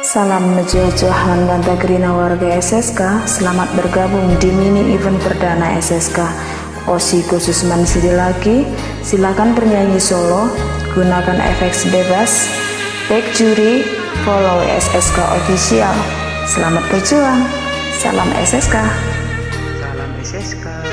Salam mejojohan Lantagrina warga SSK. Selamat bergabung di mini event perdana SSK. Osi khusus Mansidi lagi. Silakan bernyanyi solo, gunakan efek bebas. Back juri, follow SSK official. Selamat berjuang. Salam SSK. Salam SSK.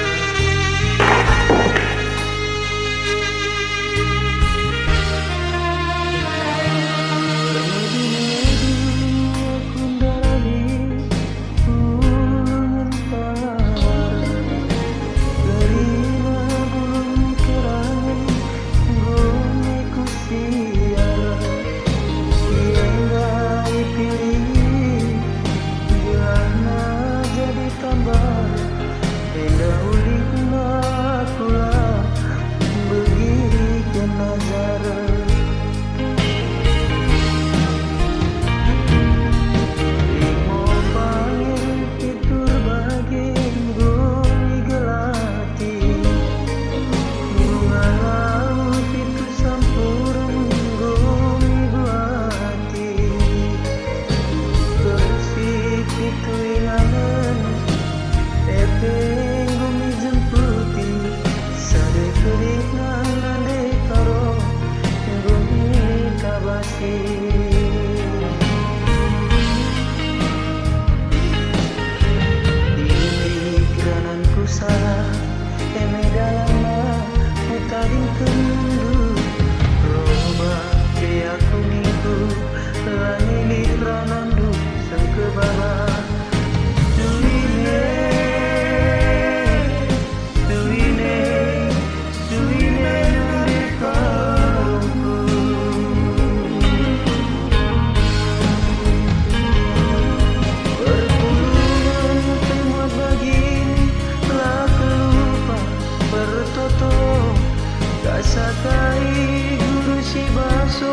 Sakai guru si baso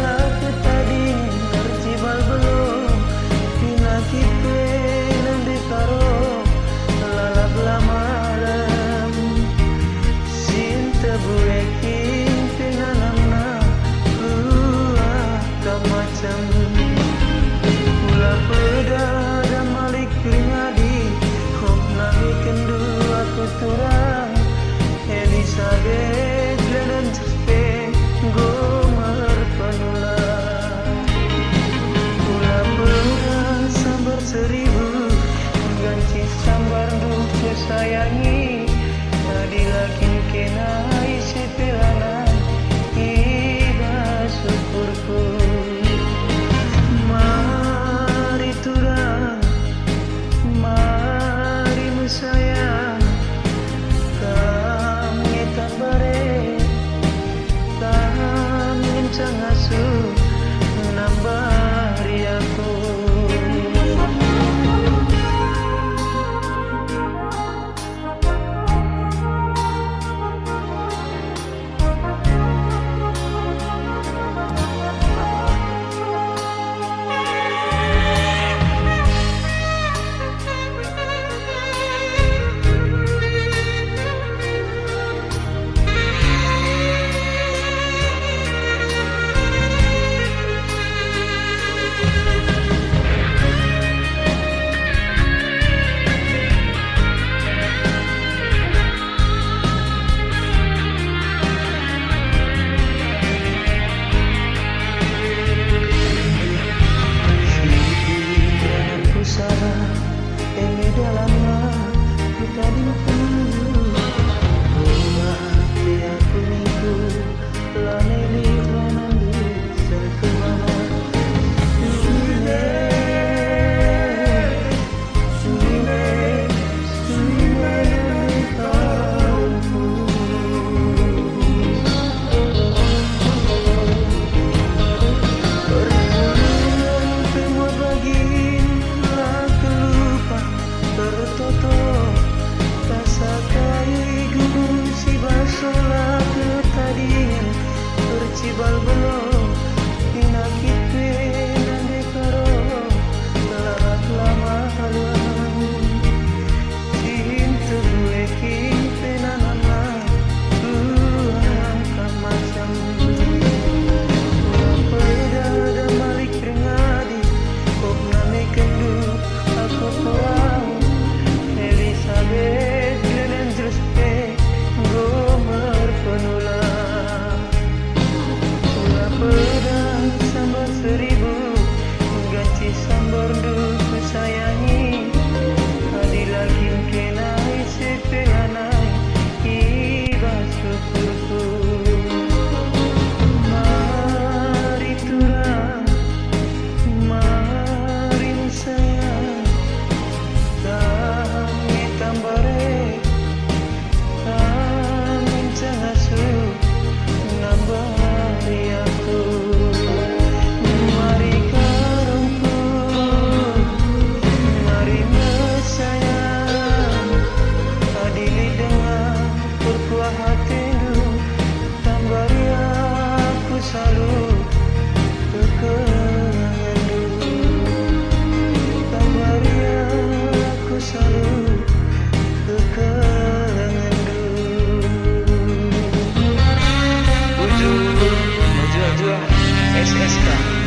lah tadi tercibal belum pinakite nanti karo lalap lamaram sinta buekin pinanamna macam pula peda dan malik ngadi kok nami kendu aku turang Elizabeth sayangi tadi lagi kena isi pelanan iba syukurku mari turang mari mesayang kami tambare kami cangasu nambari aku. SSK.